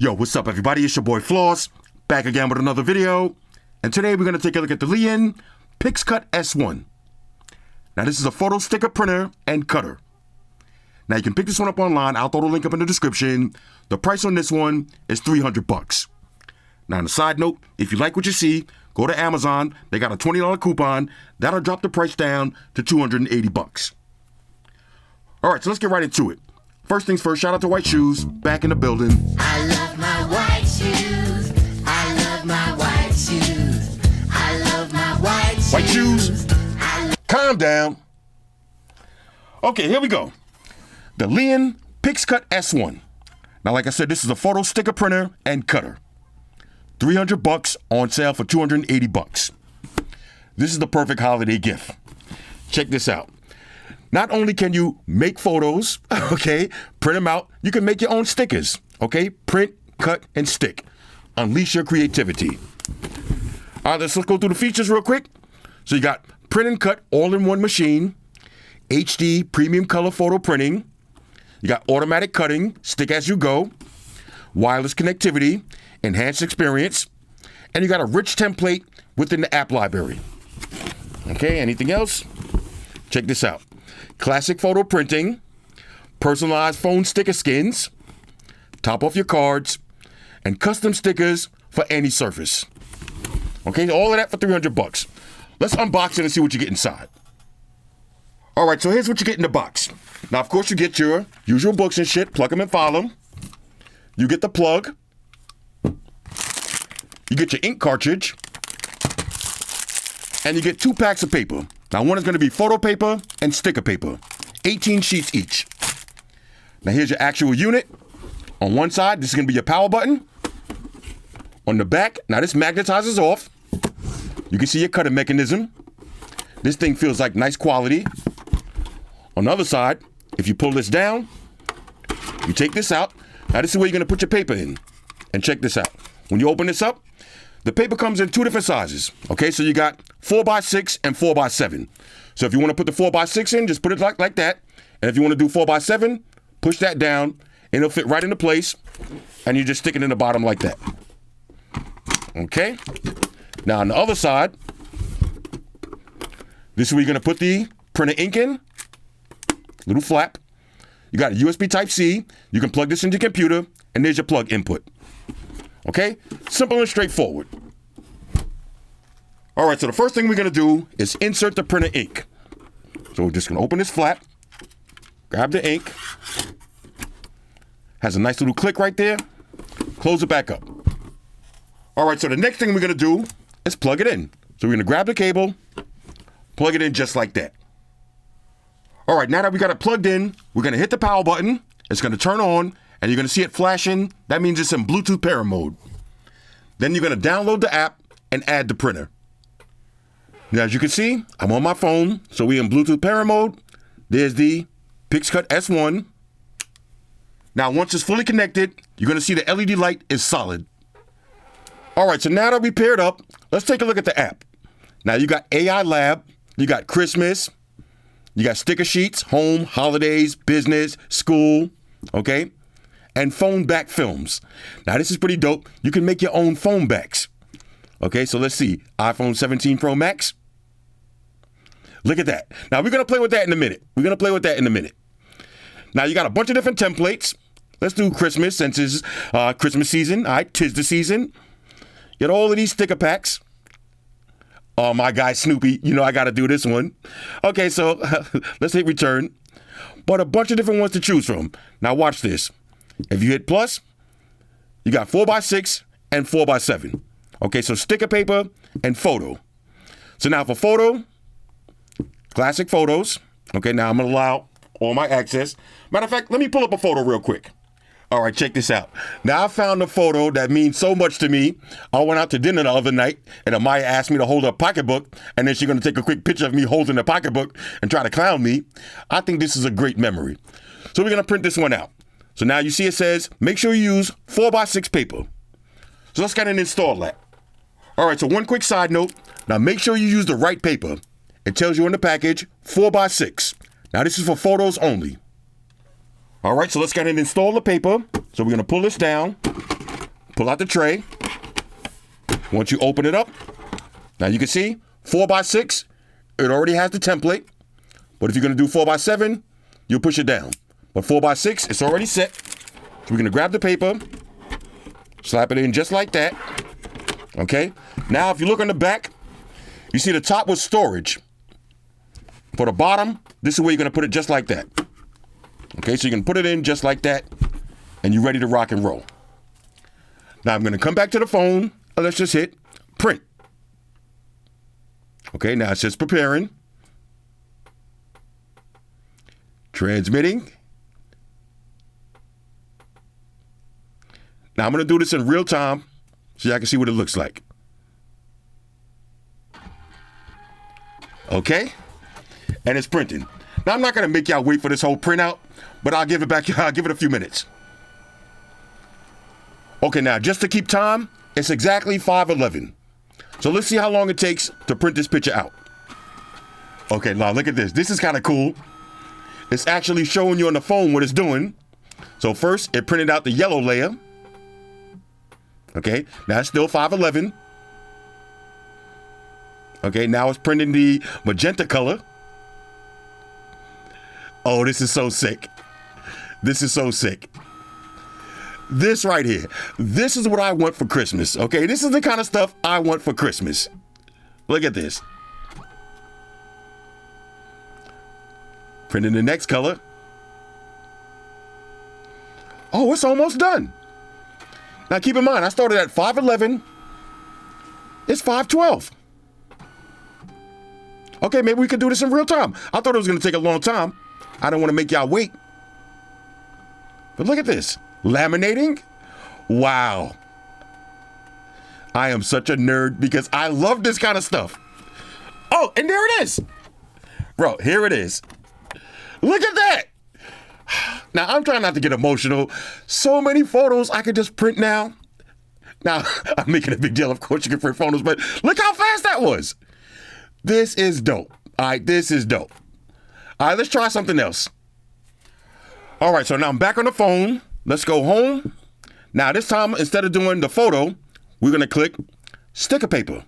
Yo, what's up everybody? It's your boy Floss, back again with another video. And today we're going to take a look at the Liene PixCut S1. Now this is a photo sticker printer and cutter. Now you can pick this one up online. I'll throw the link up in the description. The price on this one is $300. Now on a side note, if you like what you see, go to Amazon. They got a $20 coupon. That'll drop the price down to $280. All right, so let's get right into it. First things first, shout out to White Shoes, back in the building. I love my white shoes. I love my white shoes. I love my white shoes. White shoes. Calm down. Okay, here we go. The Liene PixCut S1. Now, like I said, this is a photo sticker printer and cutter. $300 on sale for $280. This is the perfect holiday gift. Check this out. Not only can you make photos, okay, print them out, you can make your own stickers, okay? Print, cut, and stick. Unleash your creativity. All right, let's go through the features real quick. So you got print and cut all in one machine, HD premium color photo printing, you got automatic cutting, stick as you go, wireless connectivity, enhanced experience, and you got a rich template within the app library. Okay, anything else? Check this out. Classic photo printing, personalized phone sticker skins, top off your cards, and custom stickers for any surface. Okay, all of that for $300. Let's unbox it and see what you get inside. All right, so here's what you get in the box. Now, of course, you get your usual books and shit, plug them and file them. You get the plug. You get your ink cartridge. And you get 2 packs of paper. Now, one is going to be photo paper and sticker paper, 18 sheets each. Now, here's your actual unit. On one side, this is going to be your power button. On the back, now this magnetizes off. You can see your cutting mechanism. This thing feels like nice quality. On the other side, if you pull this down, you take this out. Now, this is where you're going to put your paper in. And check this out. When you open this up, the paper comes in 2 different sizes. Okay, so you got 4x6 and 4x7. So if you want to put the 4x6 in, just put it like that. And if you want to do 4x7, push that down, and it'll fit right into place. And you just stick it in the bottom like that. Okay. Now on the other side, this is where you're going to put the printer ink in. Little flap. You got a USB Type-C. You can plug this into your computer, and there's your plug input. Okay? Simple and straightforward. All right, so the first thing we're going to do is insert the printer ink. So we're just going to open this flap, grab the ink. Has a nice little click right there. Close it back up. All right, so the next thing we're going to do is plug it in. So we're going to grab the cable, plug it in just like that. All right, now that we got it plugged in, we're going to hit the power button. It's going to turn on, and you're going to see it flashing. That means it's in Bluetooth pair mode. Then you're going to download the app and add the printer. Now, as you can see, I'm on my phone, so we're in Bluetooth pair mode. There's the PixCut S1. Now, once it's fully connected, you're going to see the LED light is solid. All right, so now that we paired up, let's take a look at the app. Now, you got AI Lab, you got Christmas, you got sticker sheets, home, holidays, business, school, okay? And phone back films. Now, this is pretty dope. You can make your own phone backs. Okay, so let's see. iPhone 17 Pro Max. Look at that. Now, we're going to play with that in a minute. Now, you got a bunch of different templates. Let's do Christmas since it's Christmas season. All right, 'tis the season. Get all of these sticker packs. Oh, my guy Snoopy. You know I got to do this one. Okay, so let's hit return. But a bunch of different ones to choose from. Now, watch this. If you hit plus, you got 4x6 and 4x7. Okay, so sticker paper and photo. So now for photo, classic photos. Okay, now I'm going to allow all my access. Matter of fact, let me pull up a photo real quick. All right, check this out. Now I found a photo that means so much to me. I went out to dinner the other night, and Amaya asked me to hold her pocketbook, and then she's going to take a quick picture of me holding the pocketbook and try to clown me. I think this is a great memory. So we're going to print this one out. So now you see it says, make sure you use 4x6 paper. So let's get and install that. All right, so one quick side note. Now make sure you use the right paper. It tells you in the package, 4x6. Now this is for photos only. All right, so let's go ahead and install the paper. So we're gonna pull this down. pull out the tray. Once you open it up, now you can see 4x6, it already has the template. But if you're gonna do 4x7, you'll push it down. But 4x6, it's already set. We're gonna grab the paper, slap it in just like that. Okay, now if you look on the back, you see the top was storage. For the bottom, this is where you're gonna put it just like that. Okay, so you can put it in just like that, and you're ready to rock and roll. Now I'm gonna come back to the phone, and let's just hit print. Okay, now it says preparing. Transmitting. Now I'm gonna do this in real time so y'all can see what it looks like. Okay, and it's printing. Now I'm not gonna make y'all wait for this whole printout, but I'll give it back. I'll give it a few minutes. Okay, now just to keep time, it's exactly 5:11. So let's see how long it takes to print this picture out. Okay, now look at this. This is kind of cool. It's actually showing you on the phone what it's doing. So first, it printed out the yellow layer. Okay, now it's still 5:11. Okay, now it's printing the magenta color. Oh, this is so sick. This is so sick. This right here, this is what I want for Christmas. Okay, this is the kind of stuff I want for Christmas. Look at this. Printing the next color. Oh, it's almost done. Now keep in mind, I started at 5:11. It's 5:12. Okay, maybe we could do this in real time. I thought it was gonna take a long time. I don't wanna make y'all wait. But look at this, laminating. Wow. I am such a nerd because I love this kind of stuff. Oh, and there it is. Bro, here it is. Look at that. Now, I'm trying not to get emotional. So many photos I could just print now. Now, I'm making a big deal. Of course, you can print photos, but look how fast that was. This is dope. All right, this is dope. All right, let's try something else. All right, so now I'm back on the phone. Let's go home. Now, this time, instead of doing the photo, we're going to click sticker paper.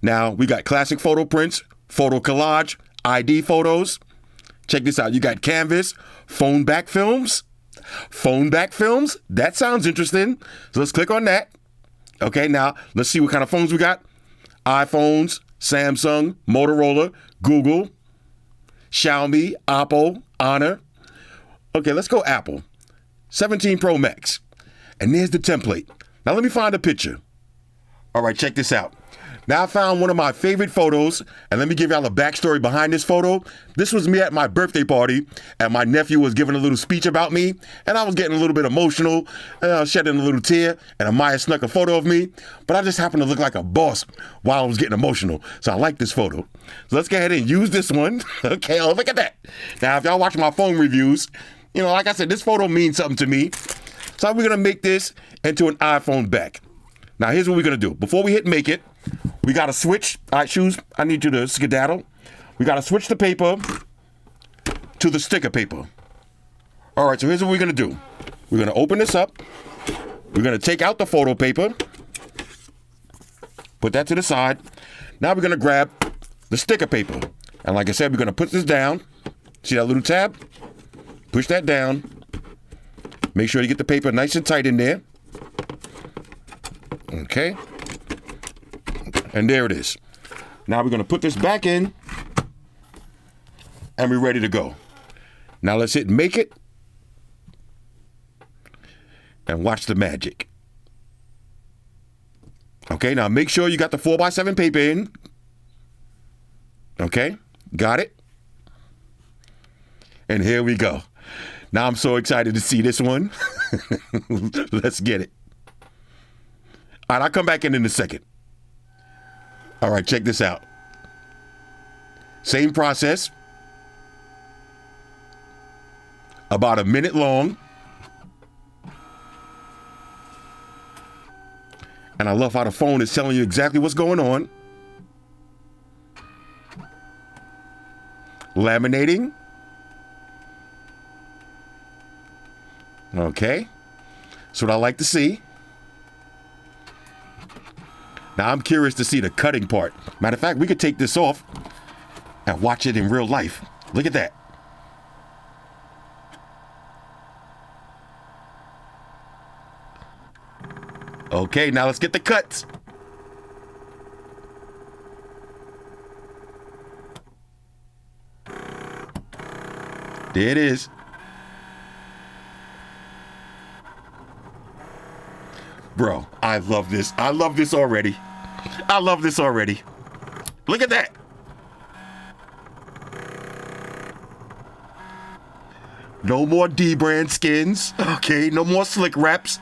Now, we got classic photo prints, photo collage, ID photos. Check this out. You got canvas, phone back films. Phone back films. That sounds interesting. So let's click on that. Okay, now let's see what kind of phones we got. iPhones, Samsung, Motorola, Google, Xiaomi, Oppo, Honor. Okay, let's go Apple. 17 Pro Max. And there's the template. Now let me find a picture. All right, check this out. Now I found one of my favorite photos, and let me give y'all a backstory behind this photo. This was me at my birthday party, and my nephew was giving a little speech about me, and I was getting a little bit emotional, shedding a little tear, and Amaya snuck a photo of me, but I just happened to look like a boss while I was getting emotional, so I like this photo. So let's go ahead and use this one. Okay, oh, look at that. Now, if y'all watch my phone reviews, you know, like I said, this photo means something to me, so we're gonna make this into an iPhone back. Now, here's what we're gonna do. Before we hit make it, we gotta switch. All right, Shoes, I need you to skedaddle. We gotta switch the paper to the sticker paper. All right, so here's what we're gonna do. We're gonna open this up. We're gonna take out the photo paper. Put that to the side. Now we're gonna grab the sticker paper. And like I said, we're gonna put this down. See that little tab? Push that down. Make sure you get the paper nice and tight in there. Okay. And there it is. Now we're going to put this back in, and we're ready to go. Now let's hit make it and watch the magic. Okay, now make sure you got the 4x7 paper in. Okay, got it. And here we go. Now I'm so excited to see this one. Let's get it. All right, I'll come back in a second. All right, check this out. Same process. About a minute long. And I love how the phone is telling you exactly what's going on. Laminating. Okay. That's what I like to see. Now, I'm curious to see the cutting part. Matter of fact, we could take this off and watch it in real life. Look at that. Okay, now let's get the cuts. There it is. Bro, I love this. I love this already. I love this already. Look at that. No more D-brand skins. Okay, no more slick wraps.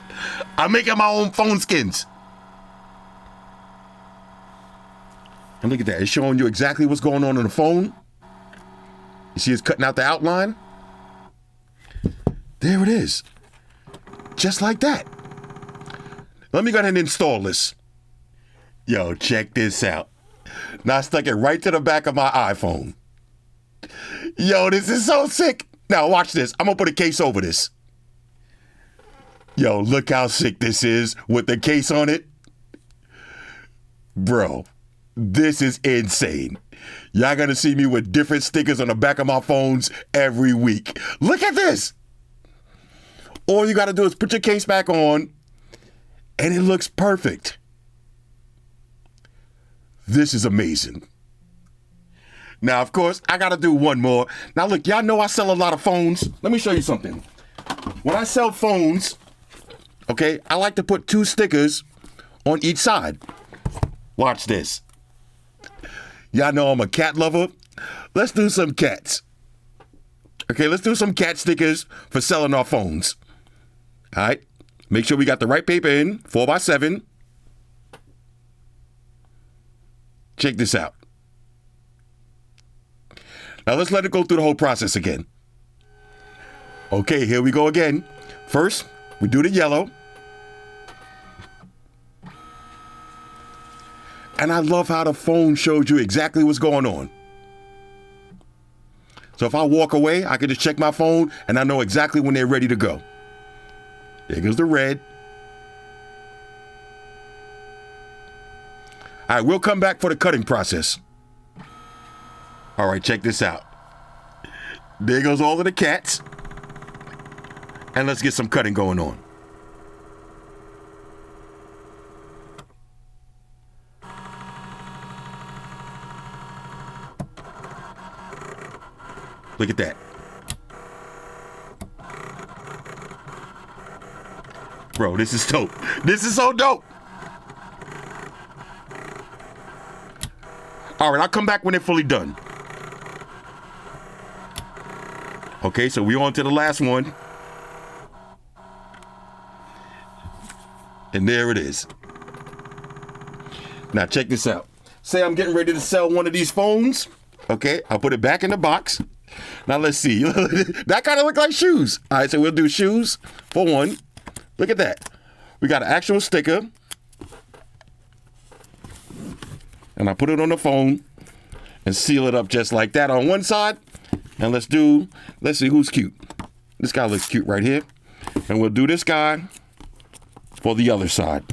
I'm making my own phone skins. And look at that. It's showing you exactly what's going on the phone. You see it's cutting out the outline? There it is. Just like that. Let me go ahead and install this. Yo, check this out. Now I stuck it right to the back of my iPhone. Yo, this is so sick. Now watch this. I'm gonna put a case over this. Yo, look how sick this is with the case on it. Bro, this is insane. Y'all gonna see me with different stickers on the back of my phones every week. Look at this. All you gotta do is put your case back on and it looks perfect. This is amazing. Now, of course, I gotta do one more. Now, look, y'all know I sell a lot of phones. Let me show you something. When I sell phones, okay, I like to put 2 stickers on each side. Watch this. Y'all know I'm a cat lover. Let's do some cats. Okay, let's do some cat stickers for selling our phones. All right, make sure we got the right paper in, 4x7. Check this out. Now let's let it go through the whole process again. Okay, here we go again. First, we do the yellow. And I love how the phone shows you exactly what's going on. So if I walk away, I can just check my phone and I know exactly when they're ready to go. There goes the red. All right, we'll come back for the cutting process. All right, check this out. There goes all of the cats. And let's get some cutting going on. Look at that. Bro, this is dope. This is so dope. All right, I'll come back when they're fully done. Okay, so we're on to the last one. And there it is. Now check this out. Say I'm getting ready to sell one of these phones. Okay, I'll put it back in the box. Now let's see. That kind of look like shoes. All right, so we'll do shoes for one. Look at that. We got an actual sticker. And I put it on the phone and seal it up just like that on one side. And let's see who's cute. This guy looks cute right here. And we'll do this guy for the other side.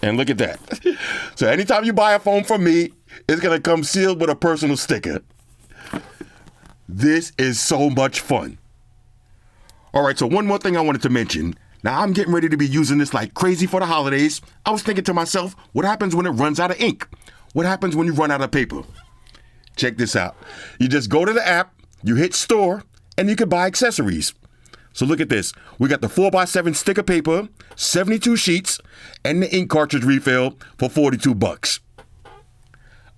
And look at that. So anytime you buy a phone from me, it's going to come sealed with a personal sticker. This is so much fun. All right, so one more thing I wanted to mention. Now, I'm getting ready to be using this like crazy for the holidays. I was thinking to myself, what happens when it runs out of ink? What happens when you run out of paper? Check this out. You just go to the app, you hit store, and you can buy accessories. So look at this. We got the 4x7 sticker paper, 72 sheets, and the ink cartridge refill for $42.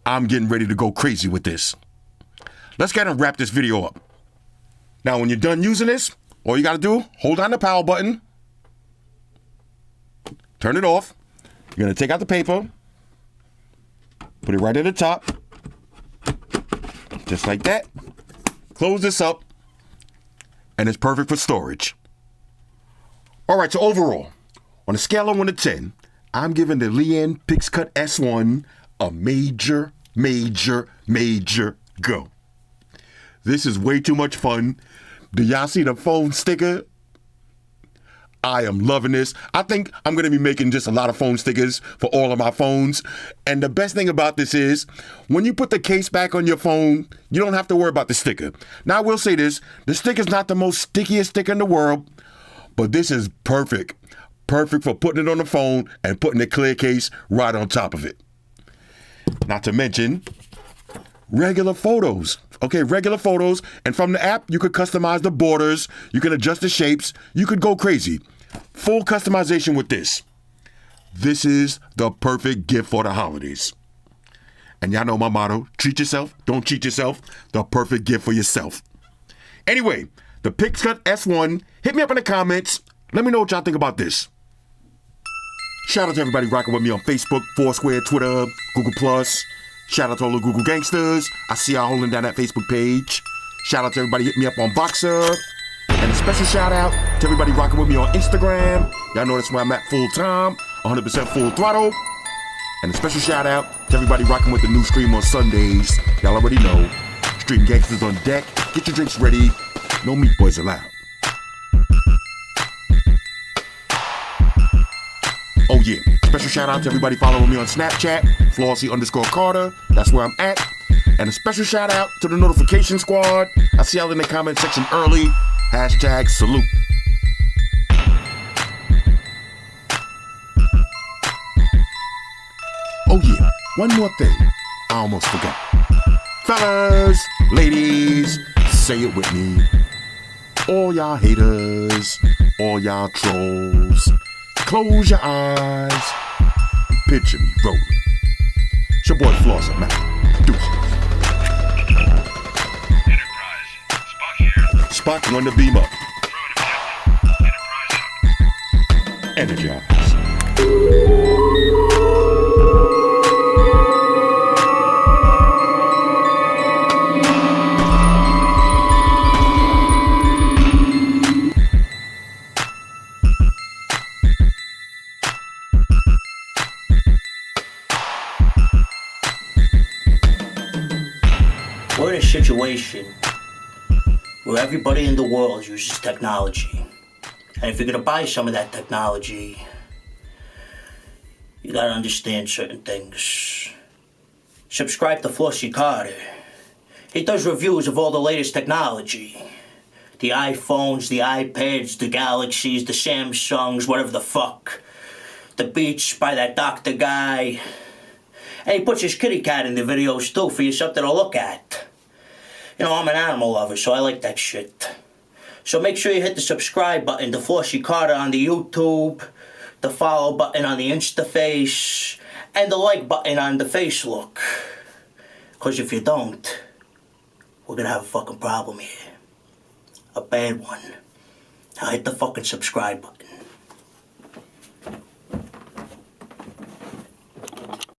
I'm getting ready to go crazy with this. Let's get and wrap this video up. Now, when you're done using this, all you got to do, hold on the power button, turn it off. You're going to take out the paper, put it right at the top, just like that. Close this up, and it's perfect for storage. All right, so overall, on a scale of 1 to 10, I'm giving the Liene PixCut S1 a major, major, major go. This is way too much fun. Do y'all see the phone sticker? I am loving this. I think I'm going to be making just a lot of phone stickers for all of my phones. And the best thing about this is when you put the case back on your phone, you don't have to worry about the sticker. Now, I will say this. The sticker's not the most stickiest sticker in the world, but this is perfect. Perfect for putting it on the phone and putting the clear case right on top of it. Not to mention regular photos. Okay, regular photos. And from the app, you could customize the borders. You can adjust the shapes. You could go crazy. Full customization with this. This is the perfect gift for the holidays. And y'all know my motto, treat yourself, don't cheat yourself. The perfect gift for yourself. Anyway, the PixCut S1, hit me up in the comments. Let me know what y'all think about this. Shout out to everybody rocking with me on Facebook, Foursquare, Twitter, Google+. Shout out to all the Google gangsters. I see y'all holding down that Facebook page. Shout out to everybody hitting me up on Boxer. And a special shout out to everybody rocking with me on Instagram. Y'all know that's where I'm at full time, 100% full throttle. And a special shout out to everybody rocking with the new stream on Sundays. Y'all already know. Stream gangsters on deck. Get your drinks ready. No meat boys allowed. Oh yeah, special shout out to everybody following me on Snapchat, Flossy_Carter, that's where I'm at. And a special shout out to the notification squad. I see y'all in the comment section early. Hashtag salute. Oh yeah, one more thing, I almost forgot. Fellas, ladies, say it with me. All y'all haters, all y'all trolls, close your eyes, picture me rolling. It's your boy Flossy, man. Deuces. Enterprise. Spock here. Spock, run the beam up. Enterprise up. Energize. We're in a situation where everybody in the world uses technology. And if you're gonna buy some of that technology, you gotta understand certain things. Subscribe to Flossy Carter. He does reviews of all the latest technology. The iPhones, the iPads, the Galaxies, the Samsungs, whatever the fuck. The Beats by that doctor guy. And he puts his kitty cat in the videos too for you something to look at. You know, I'm an animal lover, so I like that shit. So make sure you hit the subscribe button to Flossy Carter on the YouTube, the follow button on the Instaface, and the like button on the Facelook. Because if you don't, we're gonna have a fucking problem here. A bad one. Now hit the fucking subscribe button.